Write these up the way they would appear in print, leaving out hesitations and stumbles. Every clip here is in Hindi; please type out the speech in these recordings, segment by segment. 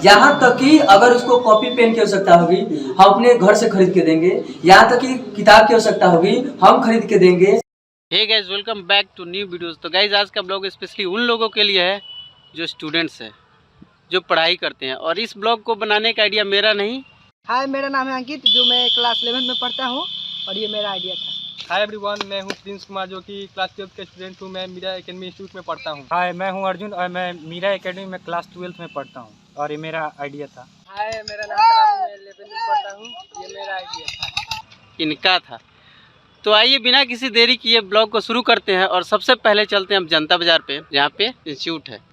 यहाँ तक कि अगर उसको कॉपी पेन की आवश्यकता होगी हम अपने घर से खरीद के देंगे, यहाँ तक कि किताब की आवश्यकता होगी हम खरीद के देंगे। Hey guys, welcome back to new videos. तो गाइस, आज का ब्लॉग स्पेशली उन लोगों के लिए है जो स्टूडेंट्स हैं, जो पढ़ाई करते हैं। और इस ब्लॉग को बनाने का आइडिया मेरा नहीं। हाय, मेरा नाम है अंकित, जो मैं क्लास 11 में पढ़ता हूँ और ये मेरा आइडिया था। हाय एवरीवन, मैं हूँ प्रिंस कुमार, जो कि क्लास 12 का स्टूडेंट हूँ। मैं मीरा एकेडमी इंस्टीट्यूट में पढ़ता हूँ। हाय, मैं हूँ अर्जुन और मैं मीरा एकेडमी में क्लास 12 में पढ़ता हूँ और ये मेरा आइडिया था। हाय, मेरा नाम सलाम, मैं 11 में पढ़ता हूँ, ये मेरा आइडिया था। इनका था। तो आइए बिना किसी देरी किए ब्लॉग को शुरू करते हैं। और सबसे पहले चलते हैं हम जनता बाजार पे, जहाँ पे इंस्टीट्यूट है।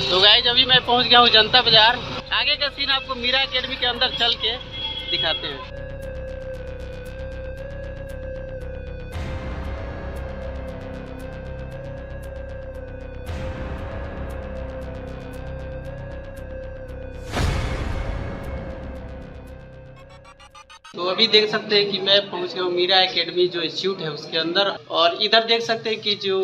तो गाइस, अभी मैं पहुंच गया हूं जनता बाजार। आगे का सीन आपको मीरा एकेडमी के अंदर चल के दिखाते हैं। तो अभी देख सकते हैं कि मैं पहुंच गया हूँ मीरा एकेडमी जो इंस्टीट्यूट है उसके अंदर। और इधर देख सकते हैं कि जो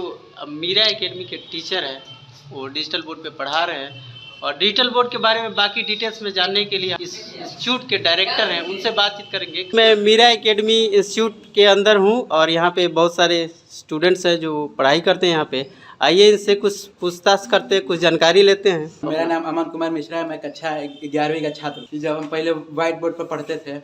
मीरा एकेडमी के टीचर हैं वो डिजिटल बोर्ड पे पढ़ा रहे हैं। और डिजिटल बोर्ड के बारे में बाकी डिटेल्स में जानने के लिए इस इंस्टीट्यूट के डायरेक्टर हैं, उनसे बातचीत करेंगे। मैं मीरा एकेडमी इंस्टीट्यूट के अंदर हूं और यहाँ पे बहुत सारे स्टूडेंट्स हैं जो पढ़ाई करते हैं यहाँ पे। आइए इनसे कुछ पूछताछ करते हैं, कुछ जानकारी लेते हैं। मेरा नाम अमन कुमार मिश्रा है। मैं कक्षा 11वीं का छात्र हूँ। जब हम पहले व्हाइट बोर्ड पर पढ़ते थे,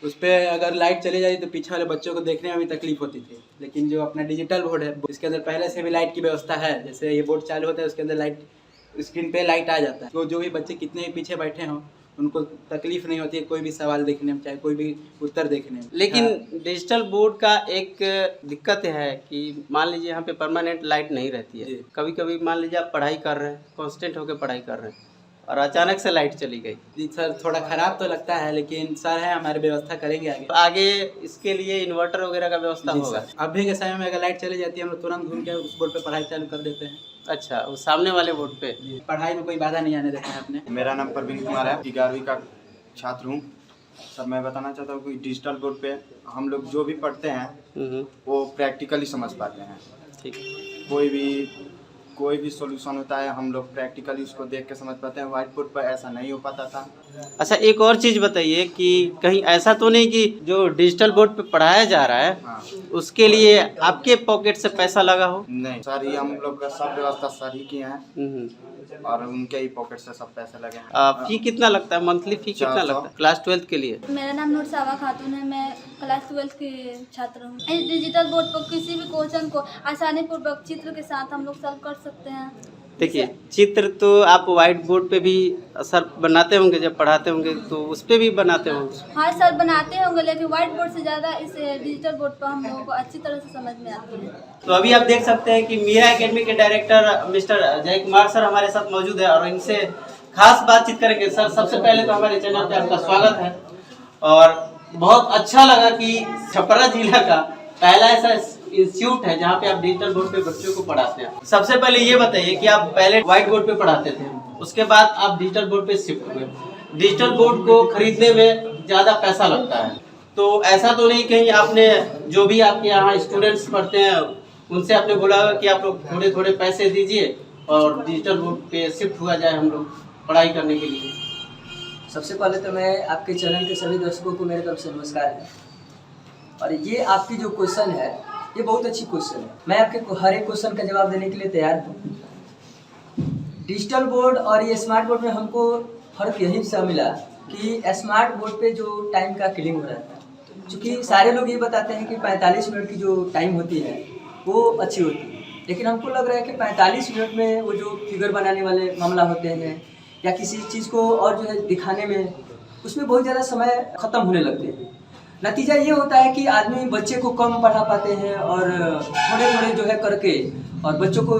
उस पर अगर लाइट चली जाती तो पीछे वाले बच्चों को देखने में भी तकलीफ होती थी। लेकिन जो अपना डिजिटल बोर्ड है, इसके अंदर पहले से भी लाइट की व्यवस्था है। जैसे ये बोर्ड चालू होता है, उसके अंदर लाइट, स्क्रीन पे लाइट आ जाता है। तो जो भी बच्चे कितने भी पीछे बैठे हों, उनको तकलीफ नहीं होती है कोई भी सवाल देखने में, चाहे कोई भी उत्तर देखने में। लेकिन डिजिटल बोर्ड का एक दिक्कत है कि मान लीजिए यहाँ पे परमानेंट लाइट नहीं रहती है। कभी कभी मान लीजिए आप पढ़ाई कर रहे हैं, कांस्टेंट होकर पढ़ाई कर रहे हैं और अचानक से लाइट चली गई। जी सर, थोड़ा खराब तो लगता है, लेकिन सर है हमारे, व्यवस्था करेंगे आगे। आगे इसके लिए इन्वर्टर वगैरह का व्यवस्था होगा। अभी के समय में अगर लाइट चली जाती है, हम लोग तुरंत घूम के उस बोर्ड पे पढ़ाई चालू कर देते हैं। अच्छा, वो सामने वाले बोर्ड पे पढ़ाई में कोई बाधा नहीं आने देते हैं अपने। मेरा नाम प्रवीण कुमार है, 11वीं का छात्र हूँ। सर, मैं बताना चाहता हूँ कि डिजिटल बोर्ड पे हम लोग जो भी पढ़ते हैं वो प्रैक्टिकली समझ पाते हैं। ठीक। कोई भी सॉल्यूशन होता है हम लोग प्रैक्टिकली उसको देख के समझ पाते हैं। व्हाइट बोर्ड पर ऐसा नहीं हो पाता था। अच्छा, एक और चीज़ बताइए कि कहीं ऐसा तो नहीं कि जो डिजिटल बोर्ड पे पढ़ाया जा रहा है हाँ, उसके लिए आपके पॉकेट से पैसा लगा हो? नहीं सर, ये हम लोग का सब व्यवस्था सर ही किए हैं और उनके ही पॉकेट से सब पैसे लगे हैं। फी कितना लगता है? मंथली फी कितना लगता है क्लास 12 के लिए? मेरा नाम नूरसावा खातून है, मैं क्लास 12 की छात्र हूँ। इस डिजिटल बोर्ड पर किसी भी क्वेश्चन को आसानी पूर्वक चित्र के साथ हम लोग सॉल्व कर सकते हैं। देखिए, चित्र तो आप व्हाइट बोर्ड पे भी सर बनाते होंगे, जब पढ़ाते होंगे तो उस पे भी बनाते होंगे। हाँ सर, बनाते होंगे, लेकिन व्हाइट बोर्ड से ज़्यादा इस डिजिटल बोर्ड पर हम लोगों को अच्छी तरह से समझ में आती है। तो अभी आप देख सकते हैं कि मीरा एकेडमी के डायरेक्टर मिस्टर जय कुमार सर हमारे साथ मौजूद है और इनसे खास बातचीत करेंगे। सर, सबसे पहले तो हमारे चैनल पे आपका स्वागत है और बहुत अच्छा लगा कि छपरा जिला का पहला ऐसा इंस्टीट्यूट है जहाँ पे आप डिजिटल बोर्ड पे बच्चों को पढ़ाते हैं। सबसे पहले ये बताइए कि आप पहले व्हाइट बोर्ड पे पढ़ाते थे, उसके बाद आप डिजिटल बोर्ड पे शिफ्ट हुए। डिजिटल बोर्ड को खरीदने में ज़्यादा पैसा लगता है, तो ऐसा तो नहीं कहीं आपने जो भी आपके यहाँ स्टूडेंट्स पढ़ते हैं उनसे आपने बोला कि आप लोग थोड़े थोड़े पैसे दीजिए और डिजिटल बोर्ड पे शिफ्ट हुआ जाए हम लोग पढ़ाई करने के लिए? सबसे पहले तो मैं आपके चैनल के सभी दर्शकों को मेरे तरफ से नमस्कार है। और ये आपकी जो क्वेश्चन है ये बहुत अच्छी क्वेश्चन है। मैं आपके हर एक क्वेश्चन का जवाब देने के लिए तैयार हूँ। डिजिटल बोर्ड और ये स्मार्ट बोर्ड में हमको फर्क यही सा मिला कि स्मार्ट बोर्ड पे जो टाइम का किलिंग हो रहा था, क्योंकि सारे लोग ये बताते हैं कि 45 मिनट की जो टाइम होती है वो अच्छी होती है, लेकिन हमको लग रहा है कि 45 मिनट में वो जो फिगर बनाने वाले मामला होते हैं या किसी चीज़ को और जो है दिखाने में, उसमें बहुत ज़्यादा समय ख़त्म होने लगते हैं। नतीजा ये होता है कि आदमी बच्चे को कम पढ़ा पाते हैं और थोड़े थोड़े जो है करके और बच्चों को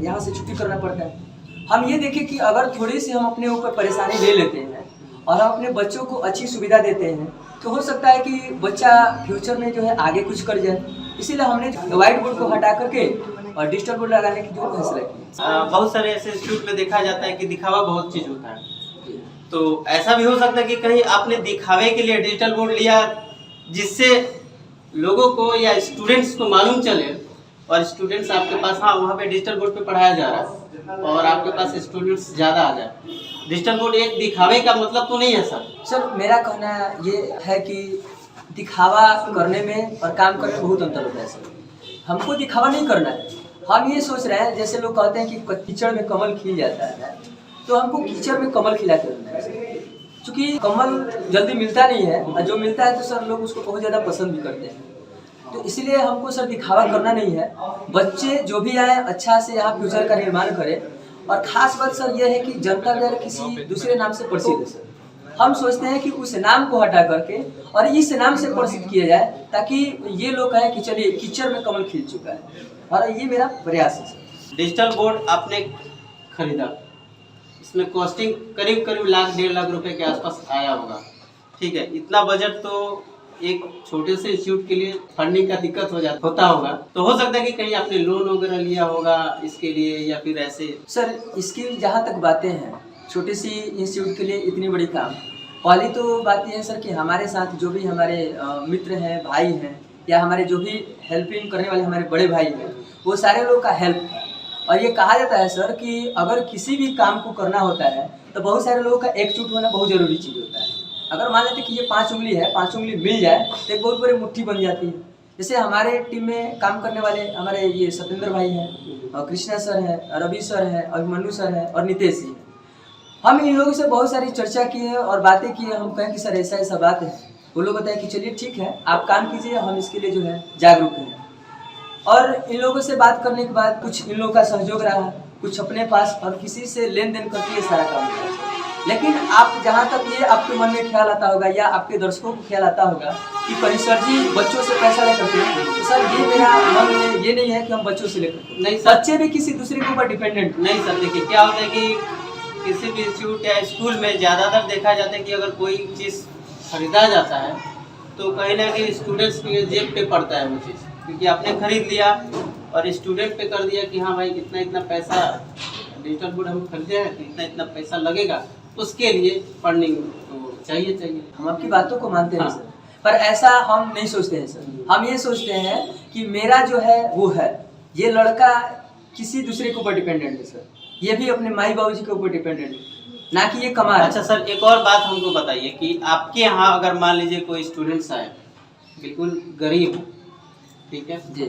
यहाँ से छुट्टी करना पड़ता है। हम ये देखें कि अगर थोड़ी सी हम अपने ऊपर परेशानी ले लेते हैं और हम अपने बच्चों को अच्छी सुविधा देते हैं तो हो सकता है कि बच्चा फ्यूचर में जो है आगे कुछ कर जाए, इसीलिए हमने व्हाइट बोर्ड को हटा करके और डिजिटल बोर्ड लगाने की जो फैसला किया। बहुत सारे ऐसे इंस्टीट्यूट में देखा जाता है कि दिखावा बहुत चीज होता है, तो ऐसा भी हो सकता है कि कहीं आपने दिखावे के लिए डिजिटल बोर्ड लिया जिससे लोगों को या स्टूडेंट्स को मालूम चले और स्टूडेंट्स आपके पास, हाँ वहाँ पे डिजिटल बोर्ड पे पढ़ाया जा रहा है और आपके पास स्टूडेंट्स ज़्यादा आ जाए। डिजिटल बोर्ड एक दिखावे का मतलब तो नहीं है सर। सर मेरा कहना ये है कि दिखावा करने में और काम करने में बहुत अंतर होता है सर। हमको दिखावा नहीं करना है, हम ये सोच रहे हैं, जैसे लोग कहते हैं कि कीचड़ में कमल खिल जाता है, तो हमको कीचड़ में कमल खिला के रखना है, क्योंकि कमल जल्दी मिलता नहीं है और जो मिलता है तो सर लोग उसको बहुत ज़्यादा पसंद भी करते हैं। तो इसलिए हमको सर दिखावा करना नहीं है, बच्चे जो भी आए अच्छा से यहाँ फ्यूचर का निर्माण करें। और ख़ास बात सर ये है कि जनता दल किसी दूसरे नाम से प्रसिद्ध है सर, हम सोचते हैं कि उस नाम को हटा करके और इस नाम से प्रसिद्ध किया जाए, ताकि ये लोग कहें कि चलिए कीचड़ में कमल खिल चुका है, और ये मेरा प्रयास है सर। डिजिटल बोर्ड आपने खरीदा, इसमें कॉस्टिंग करीब करीब ₹1.5 लाख रुपए के आसपास आया होगा, ठीक है। इतना बजट तो एक छोटे से इंस्टीट्यूट के लिए फंडिंग का दिक्कत होता होगा, तो हो सकता है कि कहीं आपने लोन वगैरह लिया होगा इसके लिए या फिर ऐसे। सर इसकी जहाँ तक बातें हैं, छोटी सी इंस्टीट्यूट के लिए इतनी बड़ी काम, पहली तो बात यह है सर कि हमारे साथ जो भी हमारे मित्र हैं, भाई हैं, या हमारे जो भी हेल्पिंग करने वाले हमारे बड़े भाई हैं, वो सारे लोग का हेल्प है। और ये कहा जाता है सर कि अगर किसी भी काम को करना होता है तो बहुत सारे लोगों का एकजुट होना बहुत ज़रूरी चीज़ होता है। अगर मान लेते कि ये 5 उंगली है, 5 उंगली मिल जाए तो एक बहुत बड़ी मुट्ठी बन जाती है। जैसे हमारे टीम में काम करने वाले हमारे ये सत्येंद्र भाई हैं, और कृष्णा सर है, रवि सर है, अभिमन्यु सर है और नितेश जी हैं। हम इन लोगों से बहुत सारी चर्चा की है और बातें की है। हम कहें कि सर ऐसा ऐसा बात है, वो लोग बताए कि चलिए ठीक है आप काम कीजिए, हम इसके लिए जो है जागरूक हैं। और इन लोगों से बात करने के बाद कुछ इन लोगों का सहयोग रहा, कुछ अपने पास, और किसी से लेन देन करके ये सारा काम किया। लेकिन आप जहाँ तक ये आपके मन में ख्याल आता होगा या आपके दर्शकों को ख्याल आता होगा कि कहीं सर जी बच्चों से पैसा लेकर के, तो सर ये मेरा मन में ये नहीं है कि हम बच्चों से लेकर, नहीं सर, बच्चे भी किसी दूसरे के ऊपर डिपेंडेंट नहीं सर। देखिए क्या होता है कि किसी भी इंस्टीट्यूट या स्कूल में ज़्यादातर देखा जाता है कि अगर कोई चीज़ खरीदा जाता है तो कहीं ना कहीं स्टूडेंट्स के जेब पे पड़ता है वो चीज़, क्योंकि आपने खरीद लिया और स्टूडेंट पे कर दिया कि हाँ भाई इतना इतना पैसा डिजिटल बोर्ड हम खरीदे हैं तो इतना इतना पैसा लगेगा, उसके लिए फंडिंग तो चाहिए। हम आपकी बातों को मानते हैं सर, पर ऐसा हम नहीं सोचते हैं सर। हम ये सोचते हैं कि मेरा जो है वो है, ये लड़का किसी दूसरे के ऊपर डिपेंडेंट है सर, ये भी अपने माई बाबूजी के ऊपर डिपेंडेंट है, ना कि ये कमा रहा है। अच्छा सर, एक और बात हमको बताइए कि आपके यहाँ अगर मान लीजिए कोई स्टूडेंट्स आए बिल्कुल गरीब हो, ठीक है जी,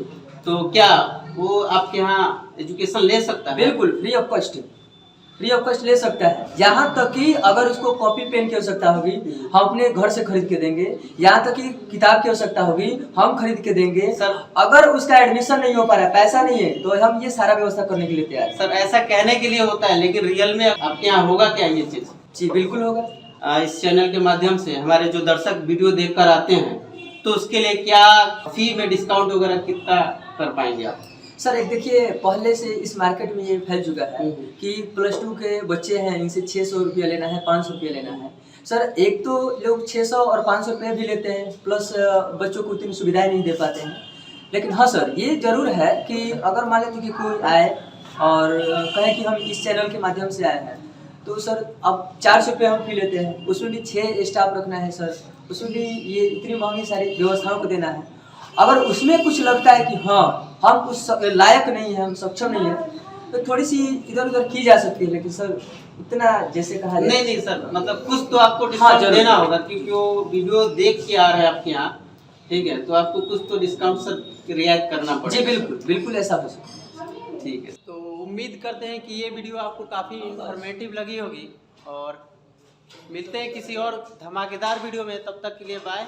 तो क्या वो आपके यहाँ एजुकेशन ले सकता है? बिल्कुल फ्री ऑफ कॉस्ट ले सकता है। यहाँ तक कि अगर उसको कॉपी पेन की आवश्यकता होगी हम अपने घर से खरीद के देंगे, यहाँ तक कि किताब की आवश्यकता होगी हम खरीद के देंगे सर। अगर उसका एडमिशन नहीं हो पा रहा है, पैसा नहीं है, तो हम ये सारा व्यवस्था करने के लिए तैयार हैं। सर ऐसा कहने के लिए होता है, लेकिन रियल में आपके यहाँ होगा क्या ये चीज़? जी बिल्कुल होगा। इस चैनल के माध्यम से हमारे जो दर्शक वीडियो देख कर आते हैं तो उसके लिए क्या फी में डिस्काउंट वगैरह कितना कर पाएंगे आप? सर एक देखिए, पहले से इस मार्केट में ये फैल चुका है कि +2 के बच्चे हैं, इनसे 600 रुपया लेना है, 500 रुपया लेना है। सर एक तो लोग 600 और 500 रुपये भी लेते हैं, प्लस बच्चों को उतनी सुविधाएं नहीं दे पाते हैं। लेकिन हाँ सर ये ज़रूर है कि अगर मान लेते कि कोई आए और कहे कि हम इस चैनल के माध्यम से आए हैं, तो सर अब 400 रुपये हम फी लेते हैं, उसमें भी 6 स्टाफ रखना है सर, उसमें भी ये इतनी महंगी सारी व्यवस्थाओं को देना है। अगर उसमें कुछ लगता है कि हाँ हम उस लायक नहीं है, हम सक्षम नहीं है, तो थोड़ी सी इधर उधर की जा सकती है, लेकिन सर उतना जैसे कहा जाए नहीं सर, मतलब कुछ तो आपको डिस्काउंट देना होगा, क्योंकि वो वीडियो देख के आ रहा है आपके यहाँ, ठीक है, तो आपको कुछ तो डिस्काउंट सर रियायत करना पड़ेगा। जी बिल्कुल ऐसा हो सकता है। ठीक है, तो उम्मीद करते हैं कि ये वीडियो आपको काफ़ी इंफॉर्मेटिव लगी होगी और मिलते हैं किसी और धमाकेदार वीडियो में। तब तक के लिए बाय।